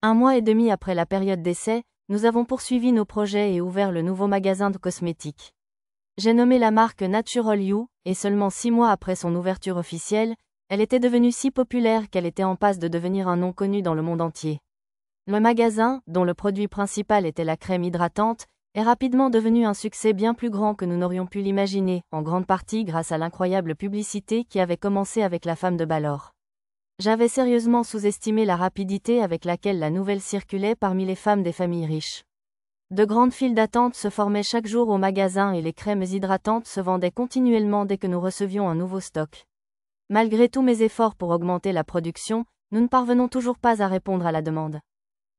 1 mois et demi après la période d'essai, nous avons poursuivi nos projets et ouvert le nouveau magasin de cosmétiques. J'ai nommé la marque Natural You, et seulement 6 mois après son ouverture officielle, elle était devenue si populaire qu'elle était en passe de devenir un nom connu dans le monde entier. Le magasin, dont le produit principal était la crème hydratante, est rapidement devenu un succès bien plus grand que nous n'aurions pu l'imaginer, en grande partie grâce à l'incroyable publicité qui avait commencé avec la femme de Balor. J'avais sérieusement sous-estimé la rapidité avec laquelle la nouvelle circulait parmi les femmes des familles riches. De grandes files d'attente se formaient chaque jour au magasin et les crèmes hydratantes se vendaient continuellement dès que nous recevions un nouveau stock. Malgré tous mes efforts pour augmenter la production, nous ne parvenons toujours pas à répondre à la demande.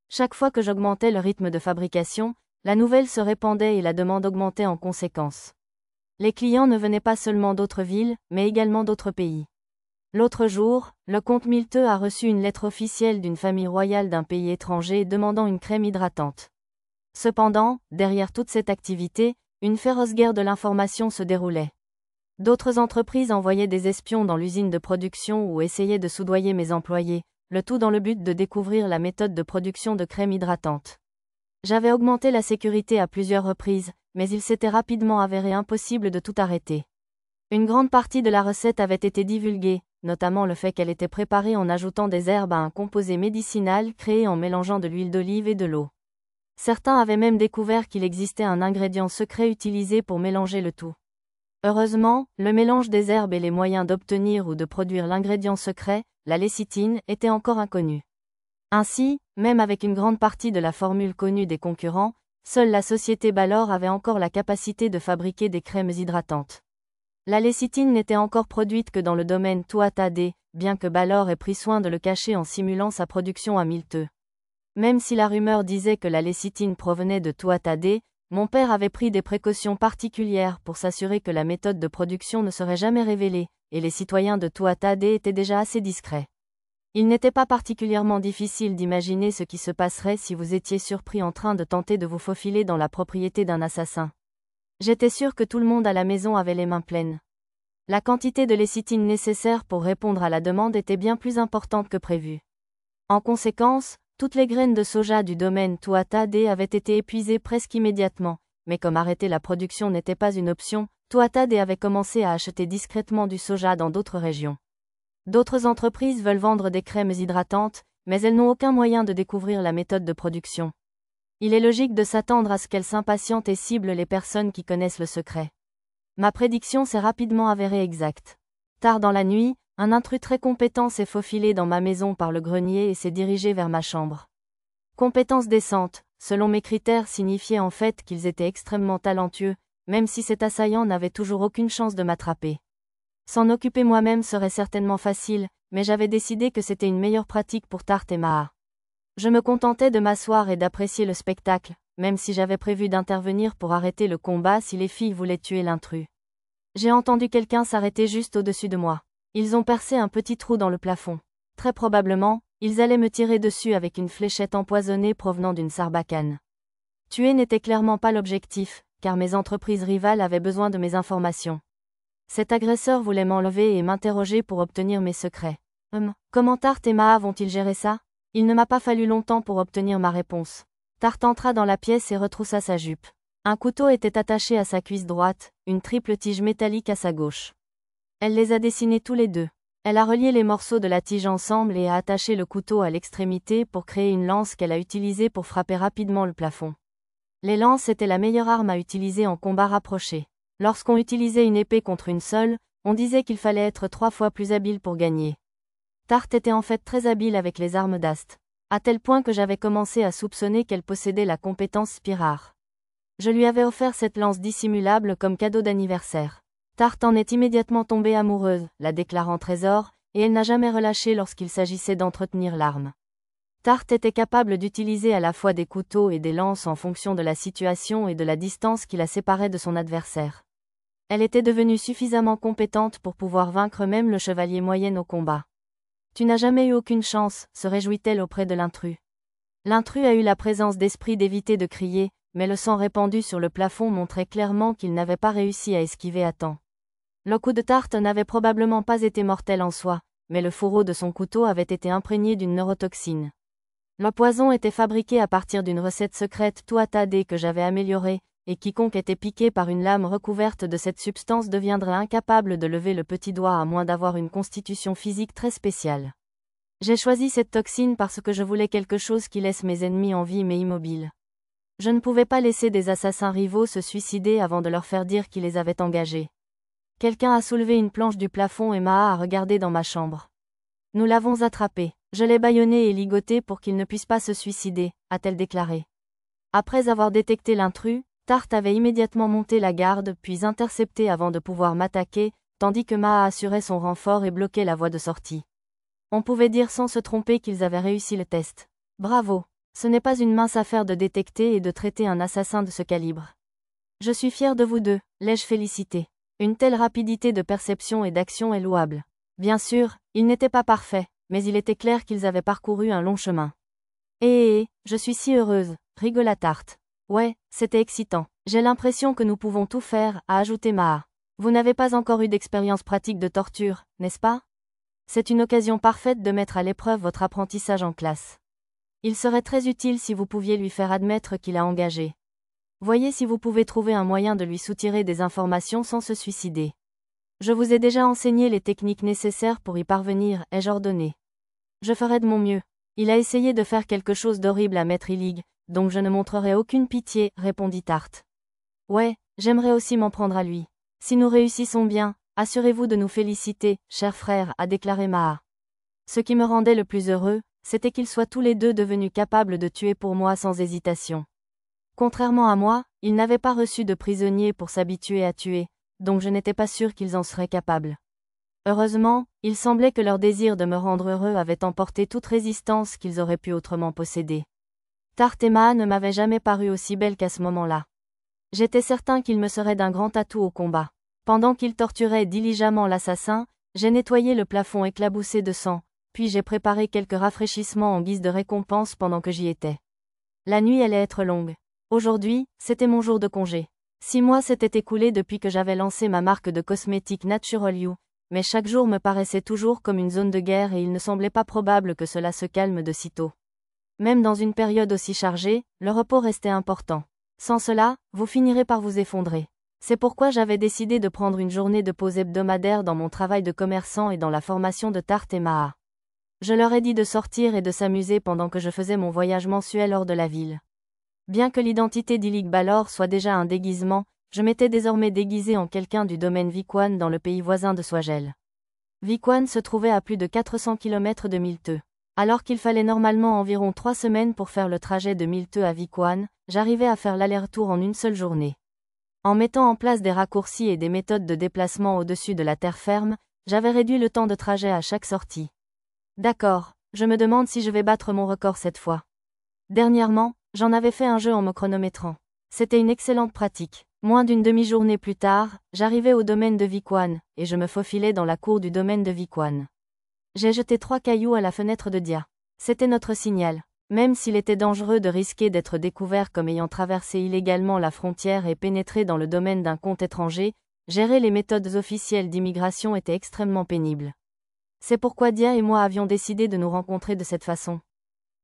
Chaque fois que j'augmentais le rythme de fabrication, la nouvelle se répandait et la demande augmentait en conséquence. Les clients ne venaient pas seulement d'autres villes, mais également d'autres pays. L'autre jour, le comte Milteux a reçu une lettre officielle d'une famille royale d'un pays étranger demandant une crème hydratante. Cependant, derrière toute cette activité, une féroce guerre de l'information se déroulait. D'autres entreprises envoyaient des espions dans l'usine de production ou essayaient de soudoyer mes employés, le tout dans le but de découvrir la méthode de production de crème hydratante. J'avais augmenté la sécurité à plusieurs reprises, mais il s'était rapidement avéré impossible de tout arrêter. Une grande partie de la recette avait été divulguée, notamment le fait qu'elle était préparée en ajoutant des herbes à un composé médicinal créé en mélangeant de l'huile d'olive et de l'eau. Certains avaient même découvert qu'il existait un ingrédient secret utilisé pour mélanger le tout. Heureusement, le mélange des herbes et les moyens d'obtenir ou de produire l'ingrédient secret, la lécithine, étaient encore inconnus. Ainsi, même avec une grande partie de la formule connue des concurrents, seule la société Balor avait encore la capacité de fabriquer des crèmes hydratantes. La lécithine n'était encore produite que dans le domaine Tuatha-Dé, bien que Balor ait pris soin de le cacher en simulant sa production à Milteux. Même si la rumeur disait que la lécithine provenait de Tuatha-Dé, mon père avait pris des précautions particulières pour s'assurer que la méthode de production ne serait jamais révélée, et les citoyens de Tuatha-Dé étaient déjà assez discrets. Il n'était pas particulièrement difficile d'imaginer ce qui se passerait si vous étiez surpris en train de tenter de vous faufiler dans la propriété d'un assassin. J'étais sûr que tout le monde à la maison avait les mains pleines. La quantité de lécithine nécessaire pour répondre à la demande était bien plus importante que prévu. En conséquence, toutes les graines de soja du domaine Tuatha-Dé avaient été épuisées presque immédiatement, mais comme arrêter la production n'était pas une option, Tuatha-Dé avait commencé à acheter discrètement du soja dans d'autres régions. D'autres entreprises veulent vendre des crèmes hydratantes, mais elles n'ont aucun moyen de découvrir la méthode de production. Il est logique de s'attendre à ce qu'elles s'impatientent et ciblent les personnes qui connaissent le secret. Ma prédiction s'est rapidement avérée exacte. Tard dans la nuit, un intrus très compétent s'est faufilé dans ma maison par le grenier et s'est dirigé vers ma chambre. Compétence décente, selon mes critères, signifiait en fait qu'ils étaient extrêmement talentueux, même si cet assaillant n'avait toujours aucune chance de m'attraper. S'en occuper moi-même serait certainement facile, mais j'avais décidé que c'était une meilleure pratique pour Tarte et Maha. Je me contentais de m'asseoir et d'apprécier le spectacle, même si j'avais prévu d'intervenir pour arrêter le combat si les filles voulaient tuer l'intrus. J'ai entendu quelqu'un s'arrêter juste au-dessus de moi. Ils ont percé un petit trou dans le plafond. Très probablement, ils allaient me tirer dessus avec une fléchette empoisonnée provenant d'une sarbacane. Tuer n'était clairement pas l'objectif, car mes entreprises rivales avaient besoin de mes informations. Cet agresseur voulait m'enlever et m'interroger pour obtenir mes secrets. Comment Tarte et Maha vont-ils gérer ça ? Il ne m'a pas fallu longtemps pour obtenir ma réponse. Tarte entra dans la pièce et retroussa sa jupe. Un couteau était attaché à sa cuisse droite, une triple tige métallique à sa gauche. Elle les a dessinés tous les deux. Elle a relié les morceaux de la tige ensemble et a attaché le couteau à l'extrémité pour créer une lance qu'elle a utilisée pour frapper rapidement le plafond. Les lances étaient la meilleure arme à utiliser en combat rapproché. Lorsqu'on utilisait une épée contre une seule, on disait qu'il fallait être 3 fois plus habile pour gagner. Tarte était en fait très habile avec les armes d'Ast, à tel point que j'avais commencé à soupçonner qu'elle possédait la compétence Spirar. Je lui avais offert cette lance dissimulable comme cadeau d'anniversaire. Tarte en est immédiatement tombée amoureuse, la déclarant trésor, et elle n'a jamais relâché lorsqu'il s'agissait d'entretenir l'arme. Tarte était capable d'utiliser à la fois des couteaux et des lances en fonction de la situation et de la distance qui la séparait de son adversaire. Elle était devenue suffisamment compétente pour pouvoir vaincre même le chevalier moyen au combat. « Tu n'as jamais eu aucune chance », se réjouit-elle auprès de l'intrus. L'intrus a eu la présence d'esprit d'éviter de crier, mais le sang répandu sur le plafond montrait clairement qu'il n'avait pas réussi à esquiver à temps. Le coup de Tarte n'avait probablement pas été mortel en soi, mais le fourreau de son couteau avait été imprégné d'une neurotoxine. Le poison était fabriqué à partir d'une recette secrète Tuatha-Dé que j'avais améliorée, et quiconque était piqué par une lame recouverte de cette substance deviendrait incapable de lever le petit doigt à moins d'avoir une constitution physique très spéciale. J'ai choisi cette toxine parce que je voulais quelque chose qui laisse mes ennemis en vie mais immobiles. Je ne pouvais pas laisser des assassins rivaux se suicider avant de leur faire dire qui les avait engagés. Quelqu'un a soulevé une planche du plafond et Maha a regardé dans ma chambre. Nous l'avons attrapé. Je l'ai bâillonné et ligoté pour qu'il ne puisse pas se suicider, a-t-elle déclaré. Après avoir détecté l'intrus, Tarte avait immédiatement monté la garde puis intercepté avant de pouvoir m'attaquer, tandis que Maha assurait son renfort et bloquait la voie de sortie. On pouvait dire sans se tromper qu'ils avaient réussi le test. Bravo! Ce n'est pas une mince affaire de détecter et de traiter un assassin de ce calibre. Je suis fier de vous deux, l'ai-je félicité. Une telle rapidité de perception et d'action est louable. Bien sûr, ils n'étaient pas parfaits, mais il était clair qu'ils avaient parcouru un long chemin. Je suis si heureuse, rigola Tarte. Ouais, c'était excitant. J'ai l'impression que nous pouvons tout faire, a ajouté Maha. Vous n'avez pas encore eu d'expérience pratique de torture, n'est-ce pas? C'est une occasion parfaite de mettre à l'épreuve votre apprentissage en classe. Il serait très utile si vous pouviez lui faire admettre qu'il a engagé. Voyez si vous pouvez trouver un moyen de lui soutirer des informations sans se suicider. Je vous ai déjà enseigné les techniques nécessaires pour y parvenir, ai-je ordonné. Je ferai de mon mieux. Il a essayé de faire quelque chose d'horrible à Maître Illig, donc je ne montrerai aucune pitié, répondit Tarte. Ouais, j'aimerais aussi m'en prendre à lui. Si nous réussissons bien, assurez-vous de nous féliciter, cher frère, a déclaré Maha. Ce qui me rendait le plus heureux, c'était qu'ils soient tous les deux devenus capables de tuer pour moi sans hésitation. Contrairement à moi, ils n'avaient pas reçu de prisonniers pour s'habituer à tuer, donc je n'étais pas sûr qu'ils en seraient capables. Heureusement, il semblait que leur désir de me rendre heureux avait emporté toute résistance qu'ils auraient pu autrement posséder. Tarte et Maha ne m'avaient jamais paru aussi belles qu'à ce moment-là. J'étais certain qu'ils me seraient d'un grand atout au combat. Pendant qu'ils torturaient diligemment l'assassin, j'ai nettoyé le plafond éclaboussé de sang, puis j'ai préparé quelques rafraîchissements en guise de récompense pendant que j'y étais. La nuit allait être longue. Aujourd'hui, c'était mon jour de congé. 6 mois s'étaient écoulés depuis que j'avais lancé ma marque de cosmétiques Natural You, mais chaque jour me paraissait toujours comme une zone de guerre et il ne semblait pas probable que cela se calme de sitôt. Même dans une période aussi chargée, le repos restait important. Sans cela, vous finirez par vous effondrer. C'est pourquoi j'avais décidé de prendre une journée de pause hebdomadaire dans mon travail de commerçant et dans la formation de Tarte et Maha. Je leur ai dit de sortir et de s'amuser pendant que je faisais mon voyage mensuel hors de la ville. Bien que l'identité d'Illig Balor soit déjà un déguisement, je m'étais désormais déguisé en quelqu'un du domaine Vikwan dans le pays voisin de Swagel. Vikwan se trouvait à plus de 400 km de Milteux. Alors qu'il fallait normalement environ 3 semaines pour faire le trajet de Milteux à Vikwan, j'arrivais à faire l'aller-retour en une seule journée. En mettant en place des raccourcis et des méthodes de déplacement au-dessus de la terre ferme, j'avais réduit le temps de trajet à chaque sortie. D'accord, je me demande si je vais battre mon record cette fois. Dernièrement, j'en avais fait un jeu en me chronométrant. C'était une excellente pratique. Moins d'une demi-journée plus tard, j'arrivais au domaine de Vikwan, et je me faufilais dans la cour du domaine de Vikwan. J'ai jeté 3 cailloux à la fenêtre de Dia. C'était notre signal. Même s'il était dangereux de risquer d'être découvert comme ayant traversé illégalement la frontière et pénétré dans le domaine d'un compte étranger, gérer les méthodes officielles d'immigration était extrêmement pénible. C'est pourquoi Dia et moi avions décidé de nous rencontrer de cette façon.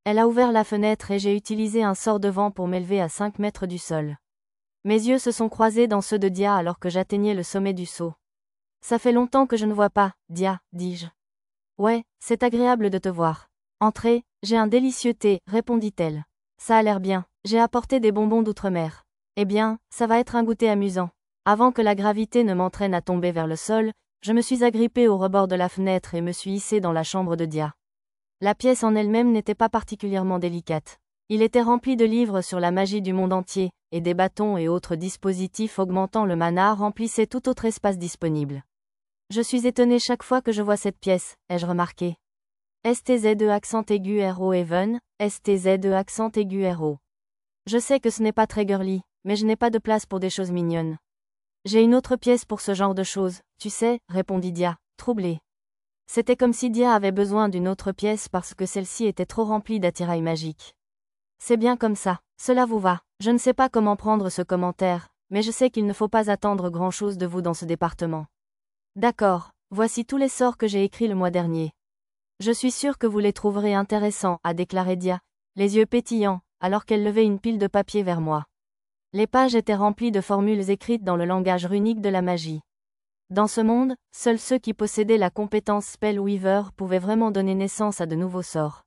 Elle a ouvert la fenêtre et j'ai utilisé un sort de vent pour m'élever à 5 mètres du sol. Mes yeux se sont croisés dans ceux de Dia alors que j'atteignais le sommet du saut. Ça fait longtemps que je ne vois pas, Dia, dis-je. Ouais, c'est agréable de te voir. Entrez, j'ai un délicieux thé, répondit-elle. Ça a l'air bien, j'ai apporté des bonbons d'outre-mer. Eh bien, ça va être un goûter amusant. Avant que la gravité ne m'entraîne à tomber vers le sol, je me suis agrippé au rebord de la fenêtre et me suis hissé dans la chambre de Dia. La pièce en elle-même n'était pas particulièrement délicate. Il était rempli de livres sur la magie du monde entier, et des bâtons et autres dispositifs augmentant le mana remplissaient tout autre espace disponible. Je suis étonné chaque fois que je vois cette pièce, ai-je remarqué. STZE accent aigu RO Even, STZE accent aigu RO. Je sais que ce n'est pas très girly, mais je n'ai pas de place pour des choses mignonnes. J'ai une autre pièce pour ce genre de choses, tu sais, répondit Dia, troublée. C'était comme si Dia avait besoin d'une autre pièce parce que celle-ci était trop remplie d'attirails magiques. C'est bien comme ça, cela vous va. Je ne sais pas comment prendre ce commentaire, mais je sais qu'il ne faut pas attendre grand-chose de vous dans ce département. D'accord, voici tous les sorts que j'ai écrits le mois dernier. Je suis sûr que vous les trouverez intéressants, a déclaré Dia, les yeux pétillants, alors qu'elle levait une pile de papier vers moi. Les pages étaient remplies de formules écrites dans le langage runique de la magie. Dans ce monde, seuls ceux qui possédaient la compétence Spellweaver pouvaient vraiment donner naissance à de nouveaux sorts.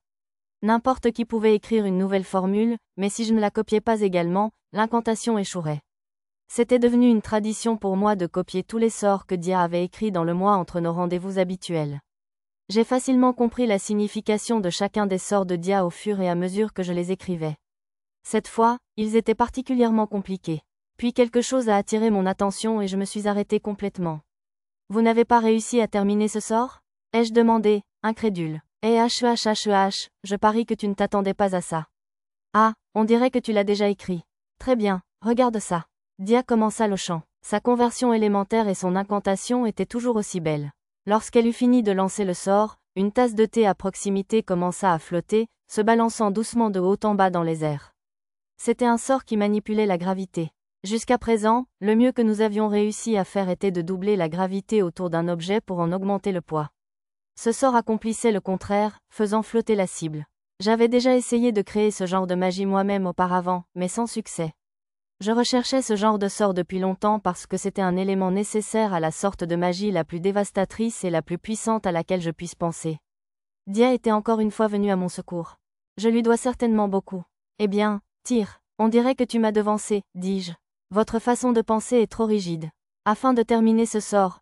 N'importe qui pouvait écrire une nouvelle formule, mais si je ne la copiais pas également, l'incantation échouerait. C'était devenu une tradition pour moi de copier tous les sorts que Dia avait écrits dans le mois entre nos rendez-vous habituels. J'ai facilement compris la signification de chacun des sorts de Dia au fur et à mesure que je les écrivais. Cette fois, ils étaient particulièrement compliqués. Puis quelque chose a attiré mon attention et je me suis arrêtée complètement. Vous n'avez pas réussi à terminer ce sort? Ai-je demandé, incrédule. Je parie que tu ne t'attendais pas à ça. Ah, on dirait que tu l'as déjà écrit. Très bien, regarde ça. Dia commença le chant. Sa conversion élémentaire et son incantation étaient toujours aussi belles. Lorsqu'elle eut fini de lancer le sort, une tasse de thé à proximité commença à flotter, se balançant doucement de haut en bas dans les airs. C'était un sort qui manipulait la gravité. Jusqu'à présent, le mieux que nous avions réussi à faire était de doubler la gravité autour d'un objet pour en augmenter le poids. Ce sort accomplissait le contraire, faisant flotter la cible. J'avais déjà essayé de créer ce genre de magie moi-même auparavant, mais sans succès. Je recherchais ce genre de sort depuis longtemps parce que c'était un élément nécessaire à la sorte de magie la plus dévastatrice et la plus puissante à laquelle je puisse penser. Dia était encore une fois venue à mon secours. Je lui dois certainement beaucoup. Eh bien, tire, on dirait que tu m'as devancé, dis-je. Votre façon de penser est trop rigide. Afin de terminer ce sort,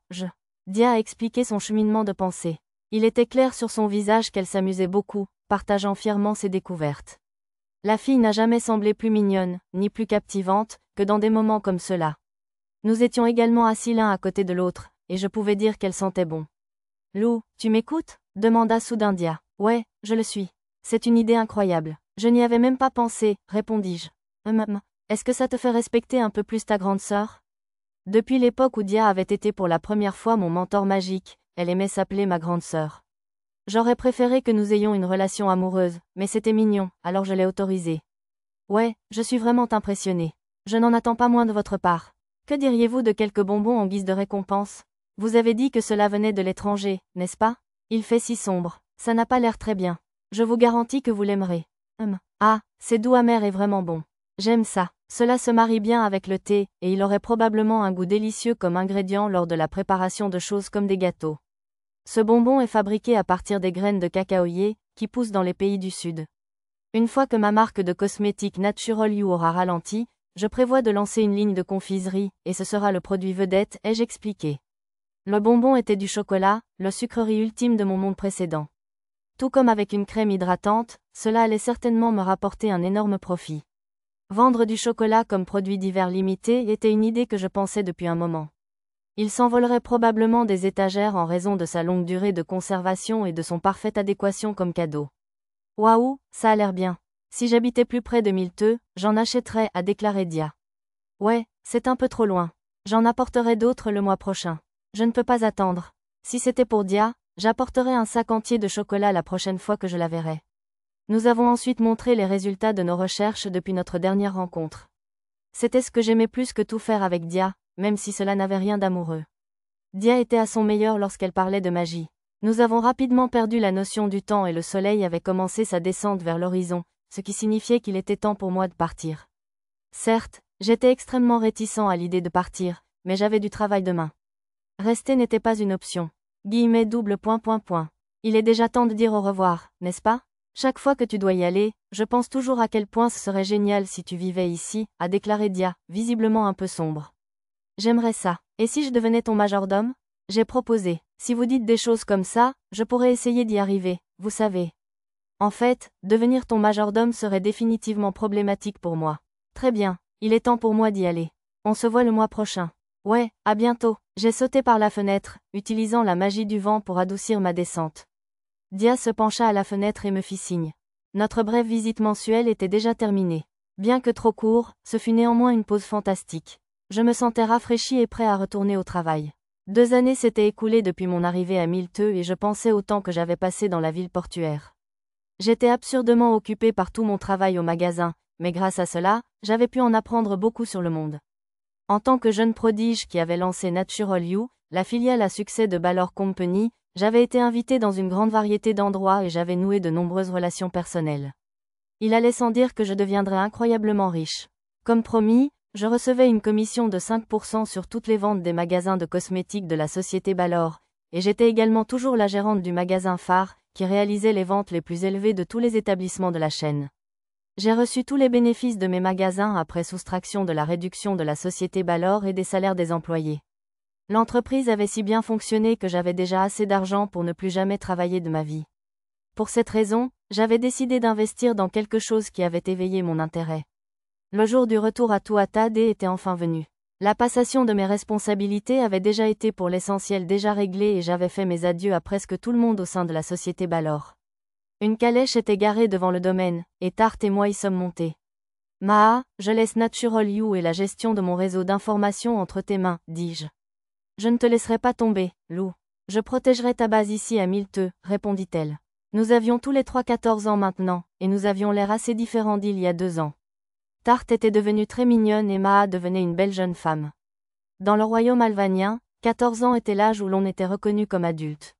Dia a expliqué son cheminement de pensée. Il était clair sur son visage qu'elle s'amusait beaucoup, partageant fièrement ses découvertes. La fille n'a jamais semblé plus mignonne, ni plus captivante, que dans des moments comme ceux-là. Nous étions également assis l'un à côté de l'autre, et je pouvais dire qu'elle sentait bon. Lou, tu m'écoutes? Demanda soudain Dia. Ouais, je le suis. C'est une idée incroyable. Je n'y avais même pas pensé, répondis-je. Est-ce que ça te fait respecter un peu plus ta grande sœur? Depuis l'époque où Dia avait été pour la première fois mon mentor magique, elle aimait s'appeler ma grande sœur. J'aurais préféré que nous ayons une relation amoureuse, mais c'était mignon, alors je l'ai autorisé. Ouais, je suis vraiment impressionnée. Je n'en attends pas moins de votre part. Que diriez-vous de quelques bonbons en guise de récompense? Vous avez dit que cela venait de l'étranger, n'est-ce pas? Il fait si sombre, ça n'a pas l'air très bien. Je vous garantis que vous l'aimerez. Ah, c'est doux amer et vraiment bon. J'aime ça. Cela se marie bien avec le thé, et il aurait probablement un goût délicieux comme ingrédient lors de la préparation de choses comme des gâteaux. Ce bonbon est fabriqué à partir des graines de cacaoyer, qui poussent dans les pays du Sud. Une fois que ma marque de cosmétiques Natural You aura ralenti, je prévois de lancer une ligne de confiserie, et ce sera le produit vedette, ai-je expliqué. Le bonbon était du chocolat, le sucrerie ultime de mon monde précédent. Tout comme avec une crème hydratante, cela allait certainement me rapporter un énorme profit. Vendre du chocolat comme produit d'hiver limité était une idée que je pensais depuis un moment. Il s'envolerait probablement des étagères en raison de sa longue durée de conservation et de son parfaite adéquation comme cadeau. Waouh, ça a l'air bien. Si j'habitais plus près de Milteux, j'en achèterais, a déclaré Dia. Ouais, c'est un peu trop loin. J'en apporterai d'autres le mois prochain. Je ne peux pas attendre. Si c'était pour Dia, j'apporterais un sac entier de chocolat la prochaine fois que je la verrai. Nous avons ensuite montré les résultats de nos recherches depuis notre dernière rencontre. C'était ce que j'aimais plus que tout faire avec Dia, même si cela n'avait rien d'amoureux. Dia était à son meilleur lorsqu'elle parlait de magie. Nous avons rapidement perdu la notion du temps et le soleil avait commencé sa descente vers l'horizon, ce qui signifiait qu'il était temps pour moi de partir. Certes, j'étais extrêmement réticent à l'idée de partir, mais j'avais du travail demain. Rester n'était pas une option. Il est déjà temps de dire au revoir, n'est-ce pas? Chaque fois que tu dois y aller, je pense toujours à quel point ce serait génial si tu vivais ici, a déclaré Dia, visiblement un peu sombre. J'aimerais ça. Et si je devenais ton majordome? J'ai proposé. Si vous dites des choses comme ça, je pourrais essayer d'y arriver, vous savez. En fait, devenir ton majordome serait définitivement problématique pour moi. Très bien, il est temps pour moi d'y aller. On se voit le mois prochain. Ouais, à bientôt. J'ai sauté par la fenêtre, utilisant la magie du vent pour adoucir ma descente. Dia se pencha à la fenêtre et me fit signe. Notre brève visite mensuelle était déjà terminée. Bien que trop court, ce fut néanmoins une pause fantastique. Je me sentais rafraîchi et prêt à retourner au travail. 2 années s'étaient écoulées depuis mon arrivée à Milteux et je pensais au temps que j'avais passé dans la ville portuaire. J'étais absurdement occupé par tout mon travail au magasin, mais grâce à cela, j'avais pu en apprendre beaucoup sur le monde. En tant que jeune prodige qui avait lancé Natural You, la filiale à succès de Ballor Company, j'avais été invité dans une grande variété d'endroits et j'avais noué de nombreuses relations personnelles. Il allait sans dire que je deviendrais incroyablement riche. Comme promis, je recevais une commission de 5% sur toutes les ventes des magasins de cosmétiques de la société Balor, et j'étais également toujours la gérante du magasin phare, qui réalisait les ventes les plus élevées de tous les établissements de la chaîne. J'ai reçu tous les bénéfices de mes magasins après soustraction de la réduction de la société Balor et des salaires des employés. L'entreprise avait si bien fonctionné que j'avais déjà assez d'argent pour ne plus jamais travailler de ma vie. Pour cette raison, j'avais décidé d'investir dans quelque chose qui avait éveillé mon intérêt. Le jour du retour à Tuatha Dé était enfin venu. La passation de mes responsabilités avait déjà été pour l'essentiel déjà réglée et j'avais fait mes adieux à presque tout le monde au sein de la société Balor. Une calèche était garée devant le domaine, et Tarte et moi y sommes montés. Maha, je laisse Natural You et la gestion de mon réseau d'information entre tes mains, dis-je. Je ne te laisserai pas tomber, Lou. Je protégerai ta base ici à Milteux, répondit-elle. Nous avions tous les trois 14 ans maintenant, et nous avions l'air assez différents d'il y a 2 ans. Tarte était devenue très mignonne et Maha devenait une belle jeune femme. Dans le royaume alvanien, 14 ans était l'âge où l'on était reconnu comme adulte.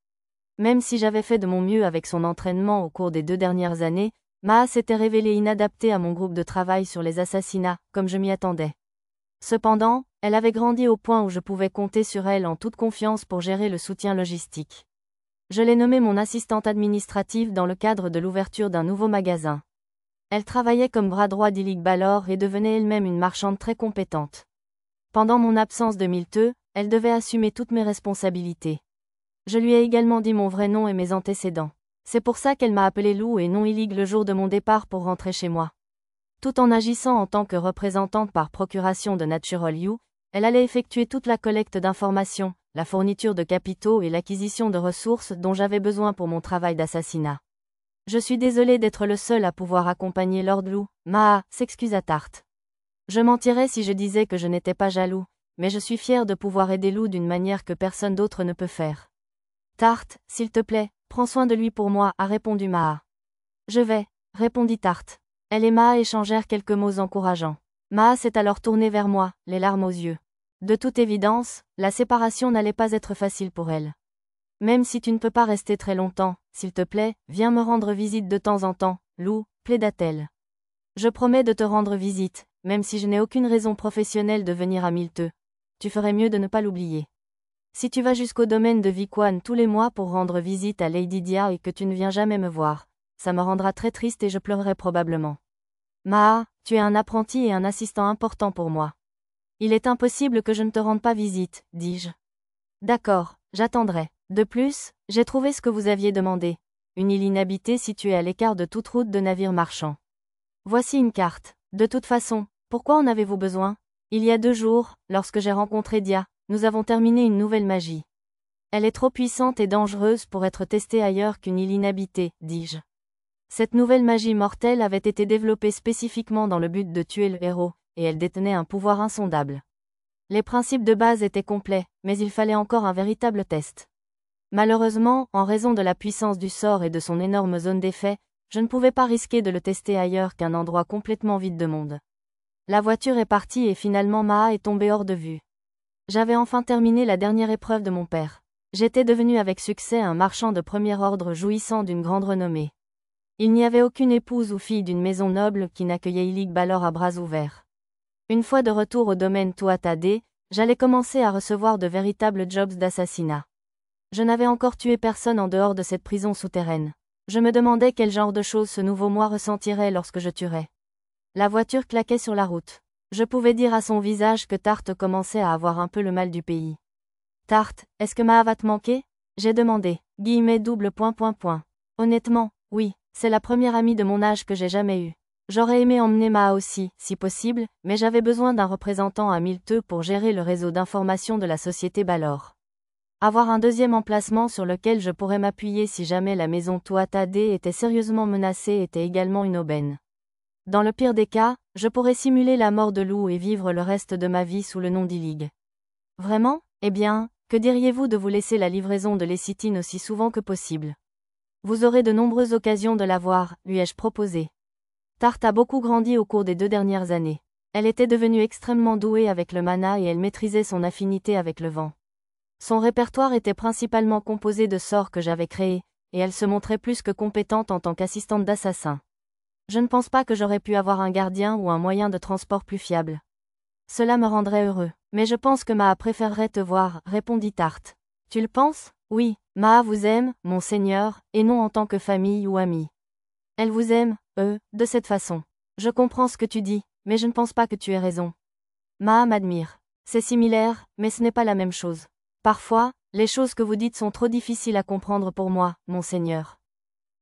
Même si j'avais fait de mon mieux avec son entraînement au cours des 2 dernières années, Maha s'était révélée inadaptée à mon groupe de travail sur les assassinats, comme je m'y attendais. Cependant, elle avait grandi au point où je pouvais compter sur elle en toute confiance pour gérer le soutien logistique. Je l'ai nommée mon assistante administrative dans le cadre de l'ouverture d'un nouveau magasin. Elle travaillait comme bras droit d'Illig Balor et devenait elle-même une marchande très compétente. Pendant mon absence de Milteux, elle devait assumer toutes mes responsabilités. Je lui ai également dit mon vrai nom et mes antécédents. C'est pour ça qu'elle m'a appelé Lou et non Illig le jour de mon départ pour rentrer chez moi. Tout en agissant en tant que représentante par procuration de Natural You, elle allait effectuer toute la collecte d'informations, la fourniture de capitaux et l'acquisition de ressources dont j'avais besoin pour mon travail d'assassinat. Je suis désolé d'être le seul à pouvoir accompagner Lord Lou, Maha, s'excusa Tarte. Je mentirais si je disais que je n'étais pas jaloux, mais je suis fier de pouvoir aider Lou d'une manière que personne d'autre ne peut faire. Tarte, s'il te plaît, prends soin de lui pour moi, a répondu Maha. Je vais, répondit Tarte. Elle et Maha échangèrent quelques mots encourageants. Maha s'est alors tournée vers moi, les larmes aux yeux. De toute évidence, la séparation n'allait pas être facile pour elle. Même si tu ne peux pas rester très longtemps, s'il te plaît, viens me rendre visite de temps en temps, Lou, plaida-t-elle. Je promets de te rendre visite, même si je n'ai aucune raison professionnelle de venir à Milteux. Tu ferais mieux de ne pas l'oublier. Si tu vas jusqu'au domaine de Viquan tous les mois pour rendre visite à Lady Dia et que tu ne viens jamais me voir, ça me rendra très triste et je pleurerai probablement. Maha, tu es un apprenti et un assistant important pour moi. Il est impossible que je ne te rende pas visite, dis-je. D'accord, j'attendrai. De plus, j'ai trouvé ce que vous aviez demandé. Une île inhabitée située à l'écart de toute route de navires marchands. Voici une carte. De toute façon, pourquoi en avez-vous besoin? Il y a 2 jours, lorsque j'ai rencontré Dia, nous avons terminé une nouvelle magie. Elle est trop puissante et dangereuse pour être testée ailleurs qu'une île inhabitée, dis-je. Cette nouvelle magie mortelle avait été développée spécifiquement dans le but de tuer le héros, et elle détenait un pouvoir insondable. Les principes de base étaient complets, mais il fallait encore un véritable test. Malheureusement, en raison de la puissance du sort et de son énorme zone d'effet, je ne pouvais pas risquer de le tester ailleurs qu'un endroit complètement vide de monde. La voiture est partie et finalement Maha est tombée hors de vue. J'avais enfin terminé la dernière épreuve de mon père. J'étais devenu avec succès un marchand de premier ordre jouissant d'une grande renommée. Il n'y avait aucune épouse ou fille d'une maison noble qui n'accueillait Illig Balor à bras ouverts. Une fois de retour au domaine Tuatha Dé, j'allais commencer à recevoir de véritables jobs d'assassinat. Je n'avais encore tué personne en dehors de cette prison souterraine. Je me demandais quel genre de choses ce nouveau moi ressentirait lorsque je tuerais. La voiture claquait sur la route. Je pouvais dire à son visage que Tarte commençait à avoir un peu le mal du pays. Tarte, est-ce que Maha va te manquer? J'ai demandé. .. Honnêtement, oui, c'est la première amie de mon âge que j'ai jamais eue. J'aurais aimé emmener Maha aussi, si possible, mais j'avais besoin d'un représentant à Milteux pour gérer le réseau d'information de la société Balor. Avoir un deuxième emplacement sur lequel je pourrais m'appuyer si jamais la maison Tuatha Dé était sérieusement menacée était également une aubaine. Dans le pire des cas, je pourrais simuler la mort de Lou et vivre le reste de ma vie sous le nom d'Illig. Vraiment? Eh bien, que diriez-vous de vous laisser la livraison de lécithine aussi souvent que possible? Vous aurez de nombreuses occasions de la voir, lui ai-je proposé. Tarte a beaucoup grandi au cours des 2 dernières années. Elle était devenue extrêmement douée avec le mana et elle maîtrisait son affinité avec le vent. Son répertoire était principalement composé de sorts que j'avais créés, et elle se montrait plus que compétente en tant qu'assistante d'assassin. Je ne pense pas que j'aurais pu avoir un gardien ou un moyen de transport plus fiable. Cela me rendrait heureux. Mais je pense que Maa préférerait te voir, répondit Tarte. Tu le penses? Oui, Maa vous aime, mon seigneur, et non en tant que famille ou ami. Elle vous aime, de cette façon. Je comprends ce que tu dis, mais je ne pense pas que tu aies raison. Maa m'admire. C'est similaire, mais ce n'est pas la même chose. Parfois, les choses que vous dites sont trop difficiles à comprendre pour moi, mon seigneur.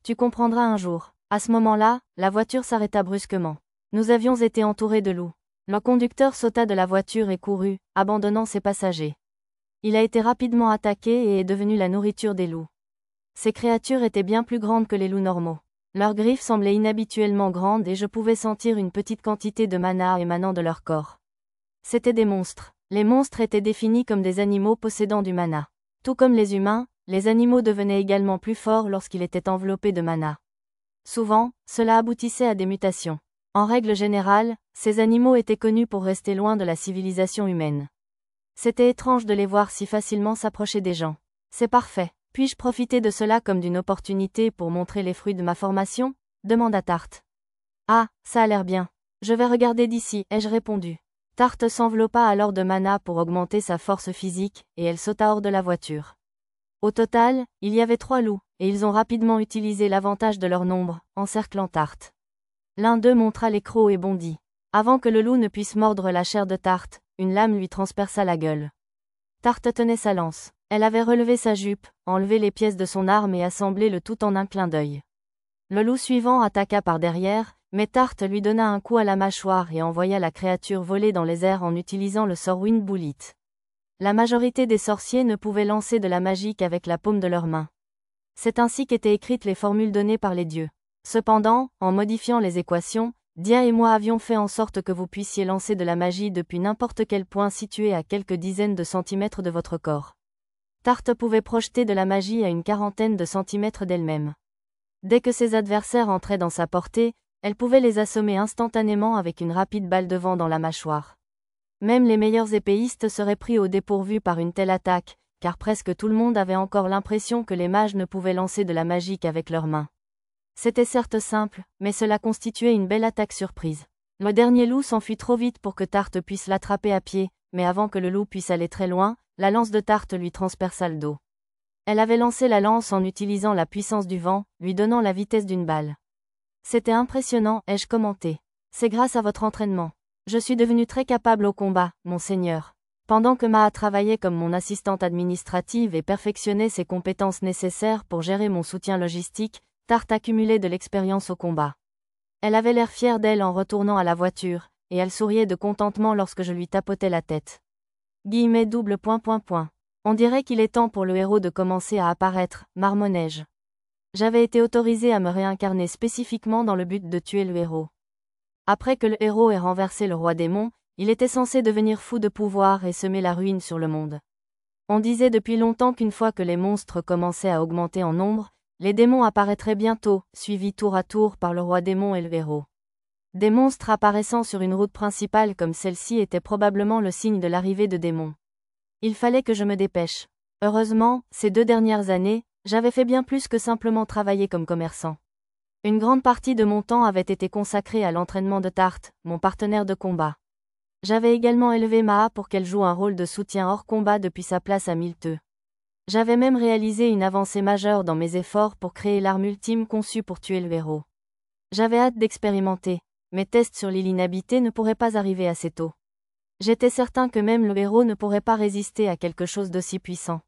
Tu comprendras un jour. À ce moment-là, la voiture s'arrêta brusquement. Nous avions été entourés de loups. Le conducteur sauta de la voiture et courut, abandonnant ses passagers. Il a été rapidement attaqué et est devenu la nourriture des loups. Ces créatures étaient bien plus grandes que les loups normaux. Leurs griffes semblaient inhabituellement grandes et je pouvais sentir une petite quantité de mana émanant de leur corps. C'étaient des monstres. Les monstres étaient définis comme des animaux possédant du mana. Tout comme les humains, les animaux devenaient également plus forts lorsqu'ils étaient enveloppés de mana. Souvent, cela aboutissait à des mutations. En règle générale, ces animaux étaient connus pour rester loin de la civilisation humaine. C'était étrange de les voir si facilement s'approcher des gens. C'est parfait. Puis-je profiter de cela comme d'une opportunité pour montrer les fruits de ma formation? Demanda Tarte. Ah, ça a l'air bien. Je vais regarder d'ici, ai-je répondu. Tarte s'enveloppa alors de mana pour augmenter sa force physique, et elle sauta hors de la voiture. Au total, il y avait 3 loups, et ils ont rapidement utilisé l'avantage de leur nombre, encerclant Tarte. L'un d'eux montra les crocs et bondit. Avant que le loup ne puisse mordre la chair de Tarte, une lame lui transperça la gueule. Tarte tenait sa lance. Elle avait relevé sa jupe, enlevé les pièces de son arme et assemblé le tout en un clin d'œil. Le loup suivant attaqua par derrière, mais Tarte lui donna un coup à la mâchoire et envoya la créature voler dans les airs en utilisant le sort Wind Bullet. La majorité des sorciers ne pouvaient lancer de la magie qu'avec la paume de leurs mains. C'est ainsi qu'étaient écrites les formules données par les dieux. Cependant, en modifiant les équations, Dia et moi avions fait en sorte que vous puissiez lancer de la magie depuis n'importe quel point situé à quelques dizaines de centimètres de votre corps. Tarte pouvait projeter de la magie à une quarantaine de centimètres d'elle-même. Dès que ses adversaires entraient dans sa portée, elle pouvait les assommer instantanément avec une rapide balle de vent dans la mâchoire. Même les meilleurs épéistes seraient pris au dépourvu par une telle attaque, car presque tout le monde avait encore l'impression que les mages ne pouvaient lancer de la magie qu'avec leurs mains. C'était certes simple, mais cela constituait une belle attaque surprise. Le dernier loup s'enfuit trop vite pour que Tarte puisse l'attraper à pied, mais avant que le loup puisse aller très loin, la lance de Tarte lui transperça le dos. Elle avait lancé la lance en utilisant la puissance du vent, lui donnant la vitesse d'une balle. C'était impressionnant, ai-je commenté. C'est grâce à votre entraînement. Je suis devenu très capable au combat, mon seigneur. Pendant que Maa travaillait comme mon assistante administrative et perfectionnait ses compétences nécessaires pour gérer mon soutien logistique, Tarte accumulait de l'expérience au combat. Elle avait l'air fière d'elle en retournant à la voiture, et elle souriait de contentement lorsque je lui tapotais la tête. .. On dirait qu'il est temps pour le héros de commencer à apparaître, marmonnai-je. J'avais été autorisé à me réincarner spécifiquement dans le but de tuer le héros. Après que le héros ait renversé le roi démon, il était censé devenir fou de pouvoir et semer la ruine sur le monde. On disait depuis longtemps qu'une fois que les monstres commençaient à augmenter en nombre, les démons apparaîtraient bientôt, suivis tour à tour par le roi démon et le héros. Des monstres apparaissant sur une route principale comme celle-ci étaient probablement le signe de l'arrivée de démons. Il fallait que je me dépêche. Heureusement, ces 2 dernières années, j'avais fait bien plus que simplement travailler comme commerçant. Une grande partie de mon temps avait été consacrée à l'entraînement de Tarte, mon partenaire de combat. J'avais également élevé Maa pour qu'elle joue un rôle de soutien hors combat depuis sa place à Milteux. J'avais même réalisé une avancée majeure dans mes efforts pour créer l'arme ultime conçue pour tuer le héros. J'avais hâte d'expérimenter. Mes tests sur l'île inhabitée ne pourraient pas arriver assez tôt. J'étais certain que même le héros ne pourrait pas résister à quelque chose d'aussi puissant.